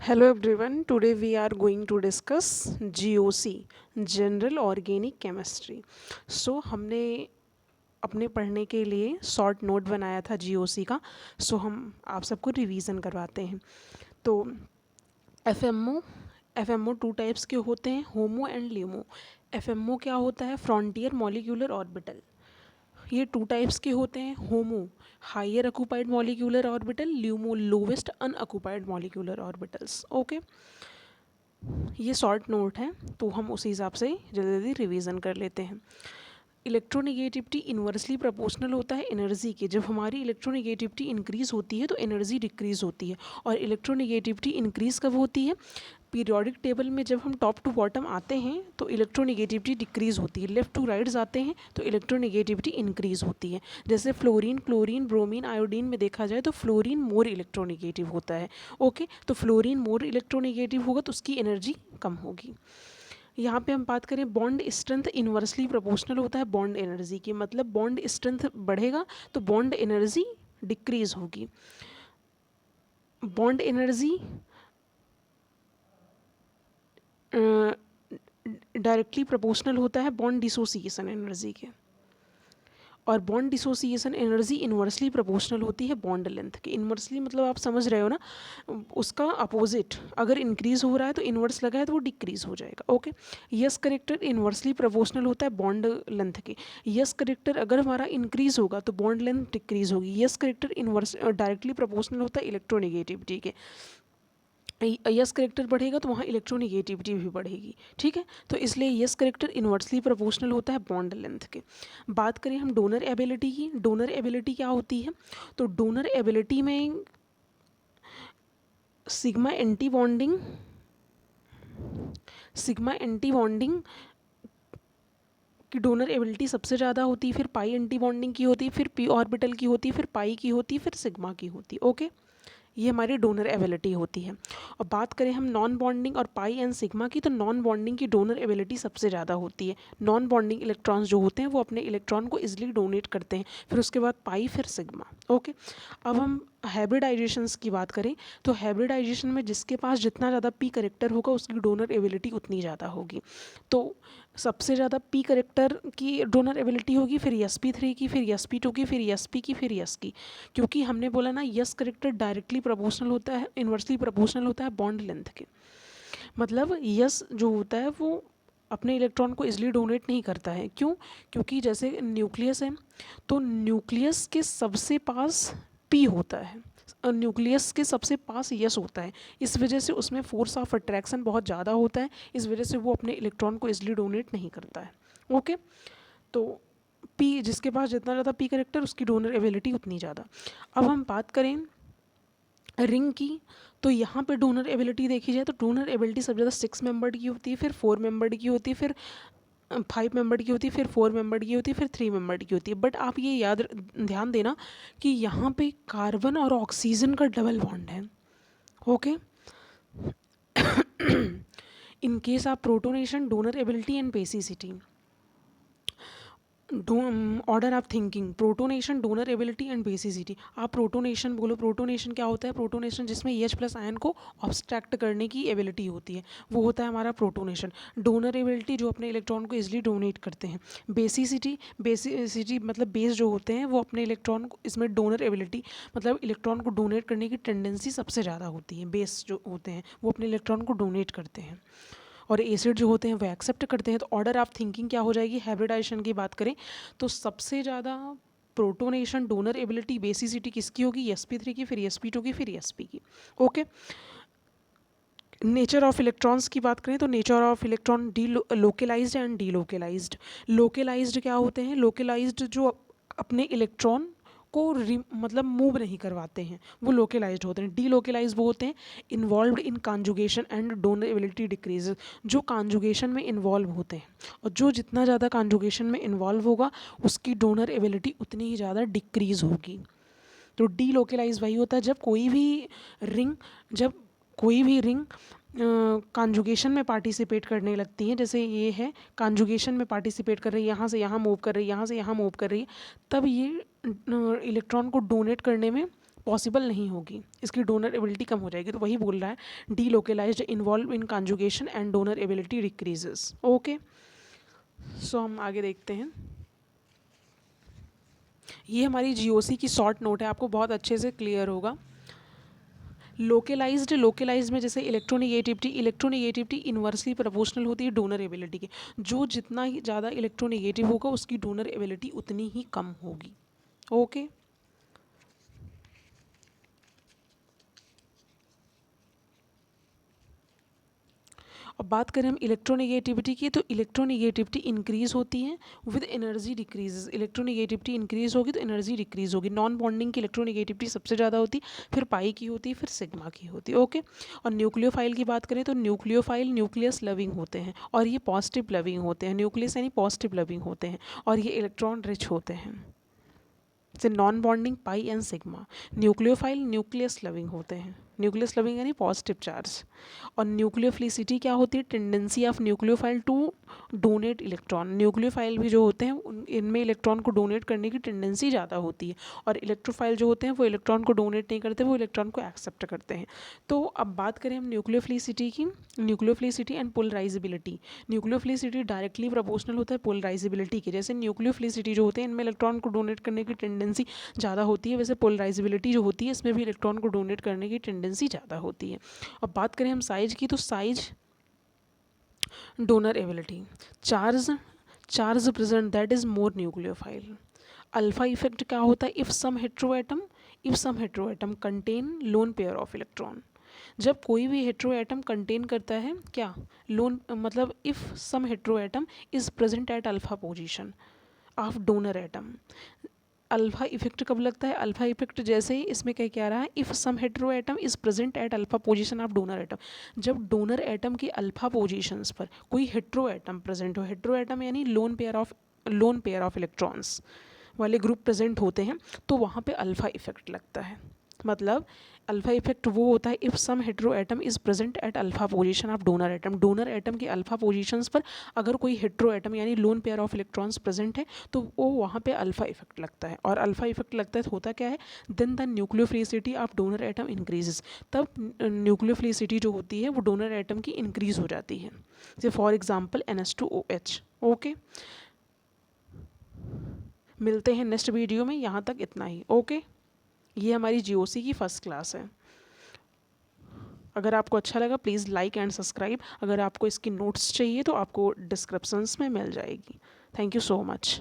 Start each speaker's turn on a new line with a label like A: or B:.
A: Hello everyone, today we are going to discuss GOC, General Organic Chemistry. So हमने अपने पढ़ने के लिए शॉर्ट नोट बनाया था GOC का, सो हम आप सबको रिवीजन करवाते हैं। तो F M O two types के होते हैं, होमो एंड ल्यूमो। एफ क्या होता है? Frontier molecular orbital. ये टू टाइप्स के होते हैं, HOMO higher occupied molecular orbital, LUMO lowest unoccupied molecular orbitals. Okay, ये शॉर्ट नोट है तो हम उसी हिसाब से जल्दी जल्दी रिवीजन कर लेते हैं। इलेक्ट्रोनिगेटिविटी इन्वर्सली प्रोपोर्शनल होता है एनर्जी के। जब हमारी इलेक्ट्रोनिगेटिविटी इंक्रीज़ होती है तो एनर्जी डिक्रीज़ होती है। और इलेक्ट्रोनिगेटिविटी इंक्रीज़ कब होती है? पीरियोडिक टेबल में जब हम टॉप टू बॉटम आते हैं तो इलेक्ट्रोनिगेटिविटी डिक्रीज़ होती है, लेफ्ट टू राइट जाते हैं तो इलेक्ट्रोनिगेटिविटी इंक्रीज़ होती है। जैसे फ्लोरीन, क्लोरीन, ब्रोमीन, आयोडीन में देखा जाए तो फ्लोरीन मोर इलेक्ट्रोनिगेटिव होता है। ओके, तो फ्लोरीन मोर इलेक्ट्रोनिगेटिव होगा तो उसकी एनर्जी कम होगी। यहाँ पे हम बात करें बॉन्ड स्ट्रेंथ इन्वर्सली प्रोपोर्शनल होता है बॉन्ड एनर्जी की। मतलब बॉन्ड स्ट्रेंथ बढ़ेगा तो बॉन्ड एनर्जी डिक्रीज होगी। बॉन्ड एनर्जी डायरेक्टली प्रोपोर्शनल होता है बॉन्ड डिसोसिएशन एनर्जी के। और bond dissociation energy inversely proportional होती है बॉन्ड लेंथ के। इन्वर्सली मतलब आप समझ रहे हो ना, उसका अपोजिट अगर इंक्रीज हो रहा है तो इन्वर्स लगा है तो वो डिक्रीज हो जाएगा। Okay, yes character inversely proportional होता है बॉन्ड लेंथ के। यस करेक्टर अगर हमारा इंक्रीज होगा तो बॉन्ड लेंथ डिक्रीज होगी। Yes character inverse directly proportional होता है इलेक्ट्रोनिगेटिविटी के। यस करेक्टर बढ़ेगा तो वहाँ इलेक्ट्रोनिगेटिविटी भी बढ़ेगी। ठीक है, तो इसलिए यस करेक्टर इन्वर्सली प्रोपोर्शनल होता है बॉन्ड लेंथ के। बात करें हम डोनर एबिलिटी की। डोनर एबिलिटी क्या होती है? तो डोनर एबिलिटी में सिग्मा एंटी बॉन्डिंग की डोनर एबिलिटी सबसे ज़्यादा होती है, फिर पाई एंटी बॉन्डिंग की होती है, फिर पी ऑर्बिटल की होती है, फिर पाई की होती है, फिर सिग्मा की होती है। ओके, ये हमारी डोनर एबिलिटी होती है। और बात करें हम नॉन बॉन्डिंग और पाई एंड सिग्मा की, तो नॉन बॉन्डिंग की डोनर एबिलिटी सबसे ज़्यादा होती है। नॉन बॉन्डिंग इलेक्ट्रॉन्स जो होते हैं वो अपने इलेक्ट्रॉन को इजीली डोनेट करते हैं, फिर उसके बाद पाई, फिर सिग्मा। ओके, अब हम हाइब्रिडाइजेशंस की बात करें तो हाइब्रिडाइजेशन में जिसके पास जितना ज़्यादा पी करेक्टर होगा उसकी डोनर एबिलिटी उतनी ज़्यादा होगी। तो सबसे ज़्यादा पी करेक्टर की डोनर एबिलिटी होगी, फिर sp3 की, फिर sp2 की, फिर sp की, फिर s की। क्योंकि हमने बोला ना यस करेक्टर डायरेक्टली प्रोपोर्शनल होता है, इन्वर्सली प्रोपोर्शनल होता है बॉन्ड लेंथ के। मतलब यस जो होता है वो अपने इलेक्ट्रॉन को इजली डोनेट नहीं करता है। क्यों? क्योंकि जैसे न्यूक्लियस है तो न्यूक्लियस के सबसे पास पी होता है, न्यूक्लियस के सबसे पास यस होता है। इस वजह से उसमें फोर्स ऑफ अट्रैक्शन बहुत ज़्यादा होता है, इस वजह से वो अपने इलेक्ट्रॉन को इजली डोनेट नहीं करता है। ओके, तो पी जिसके पास जितना ज़्यादा पी करेक्टर उसकी डोनर एबिलिटी उतनी ज़्यादा। अब हम बात करें रिंग की, तो यहाँ पे डोनर एबिलिटी देखी जाए तो डोनर एबिलिटी सबसे ज़्यादा 6 मेंबर्ड की होती है, फिर 4 मेंबर्ड की होती है, फिर 5 मेंबर्ड की होती है, फिर 4 मेंबर्ड की होती है, फिर 3 मेंबर्ड की होती है। बट आप ये ध्यान देना कि यहाँ पे कार्बन और ऑक्सीजन का डबल बॉन्ड है। ओके, इन केस आप protonation, donor ability and basicity, order of thinking, protonation, donor ability and basicity. आप प्रोटोनेशन बोलो, प्रोटोनेशन क्या होता है? प्रोटोनेशन जिसमें एच प्लस आयन को ऑब्स्ट्रैक्ट करने की एबिलिटी होती है, वो होता है हमारा प्रोटोनेशन। डोनर एबिलिटी जो अपने इलेक्ट्रॉन को इजीली डोनेट करते हैं। बेसिसिटी मतलब बेस जो होते हैं वो अपने इलेक्ट्रॉन को, इसमें डोनर एबिलिटी मतलब इलेक्ट्रॉन को डोनेट करने की टेंडेंसी सबसे ज़्यादा होती है। बेस जो होते हैं वो अपने इलेक्ट्रॉन को डोनेट करते हैं और एसिड जो होते हैं वो एक्सेप्ट करते हैं। तो ऑर्डर ऑफ थिंकिंग क्या हो जाएगी? हाइब्रिडाइजेशन की बात करें तो सबसे ज़्यादा प्रोटोनेशन, डोनर एबिलिटी, बेसिसिटी किसकी होगी? sp3 की, फिर sp2 की, फिर sp की। ओके, नेचर ऑफ इलेक्ट्रॉन्स की बात करें तो nature of electron delocalised and delocalised. Localised क्या होते हैं? लोकलाइज्ड जो अपने इलेक्ट्रॉन को मतलब मूव नहीं करवाते हैं वो लोकलाइज्ड होते हैं। डी लोकलाइज वो होते हैं involved in conjugation and donor ability decrease, जो कॉन्जुगेशन में इन्वॉल्व होते हैं। और जो जितना ज़्यादा कॉन्जुगेशन में इन्वॉल्व होगा उसकी डोनर एबिलिटी उतनी ही ज़्यादा डिक्रीज होगी। तो डी लोकलाइज वही होता है जब कोई भी रिंग कॉन्जुगेशन में पार्टिसिपेट करने लगती है। जैसे ये है कॉन्जुगेशन में पार्टिसिपेट कर रही है, यहाँ से यहाँ मूव कर रही है, यहाँ से यहाँ मूव कर रही है, तब ये इलेक्ट्रॉन को डोनेट करने में पॉसिबल नहीं होगी, इसकी डोनर एबिलिटी कम हो जाएगी। तो वही बोल रहा है delocalised involve in conjugation and donor ability decreases. Okay, so हम आगे देखते हैं। ये हमारी जीओसी की शॉर्ट नोट है, आपको बहुत अच्छे से क्लियर होगा। लोकेलाइज्ड में जैसे इलेक्ट्रोनेगेटिविटी इन्वर्सली प्रोपोर्शनल होती है डोनर एबिलिटी के। जो जितना ही ज़्यादा इलेक्ट्रोनेगेटिव होगा उसकी डोनर एबिलिटी उतनी ही कम होगी। ओके, अब बात करें हम इलेक्ट्रोनेगेटिविटी की, तो इलेक्ट्रोनेगेटिविटी इंक्रीज होती है with energy decreases. Electronegativity increase होगी तो एनर्जी डिक्रीज होगी। नॉन बॉन्डिंग की इलेक्ट्रोनेगेटिविटी सबसे ज़्यादा होती है, फिर पाई की होती है, फिर सिग्मा की होती है। ओके, और न्यूक्लियोफाइल की बात करें तो न्यूक्लियोफाइल न्यूक्लियस लविंग होते हैं और ये पॉजिटिव लविंग होते हैं। न्यूक्लियस यानी पॉजिटिव लविंग होते हैं और ये इलेक्ट्रॉन रिच होते हैं। जैसे non bonding pi and sigma. Nucleophile nucleus loving होते हैं, न्यूक्लियस लविंग यानी पॉजिटिव चार्ज। और न्यूक्लियोफिलिसिटी क्या होती है? Tendency of nucleophile to donate electron. Nucleophile भी जो होते हैं इनमें इलेक्ट्रॉन को डोनेट करने की टेंडेंसी ज़्यादा होती है, और इलेक्ट्रोफाइल जो होते हैं वो इलेक्ट्रॉन को डोनेट नहीं करते, वो इलेक्ट्रॉन को एक्सेप्ट करते हैं। तो अब बात करें हम न्यूक्लियोफिलिसिटी की, nucleophilicity and polarisability. Nucleophilicity directly proportional होता है पोलराइजेबिलिटी के। जैसे न्यूक्लियोफिलिसिटी जो होते हैं इनमें इलेक्ट्रॉन को डोनेट करने की टेंडेंसी ज़्यादा होती है, वैसे पोलराइजेबिलिटी जो होती है इसमें भी इलेक्ट्रॉन को डोनेट करने की टेंडेंसी ज़्यादा होती है। अब बात करें हम साइज की, तो size donor ability, charge present that is more nucleophile. Alpha effect क्या होता है? If some heteroatom contain lone pair of electron. जब कोई भी हेट्रोएटम कंटेन करता है क्या लोन, मतलब if some heteroatom is present at alpha position of donor atom. Alpha effect कब लगता है? अल्फा इफेक्ट जैसे ही इसमें क्या क्या रहा है, if some hetero atom is present at alpha position of donor atom. जब डोनर एटम की अल्फा पोजीशंस पर कोई हेट्रो एटम प्रेजेंट हो, हेट्रो एटम यानी लोन पेयर ऑफ इलेक्ट्रॉन्स वाले ग्रुप प्रेजेंट होते हैं, तो वहाँ पे अल्फा इफेक्ट लगता है। मतलब अल्फा इफेक्ट वो होता है if some hetero atom is present at alpha position of donor atom. Donor atom के अल्फा पोजीशंस पर अगर कोई हेट्रो एटम यानी lone pair of electrons present है तो वो वहाँ पे अल्फा इफेक्ट लगता है। और अल्फा इफेक्ट लगता है तो होता क्या है? Then the nucleophilicity of donor atom increases. तब न्यूक्लियोफिलिसिटी जो होती है वो डोनर एटम की इंक्रीज हो जाती है। जैसे फॉर एग्जाम्पल NH2OH। ओके, मिलते हैं नेक्स्ट वीडियो में, यहाँ तक इतना ही। ओके, ये हमारी जीओसी की फर्स्ट क्लास है। अगर आपको अच्छा लगा प्लीज़ लाइक एंड सब्सक्राइब। अगर आपको इसकी नोट्स चाहिए तो आपको डिस्क्रिप्शंस में मिल जाएगी। Thank you so much.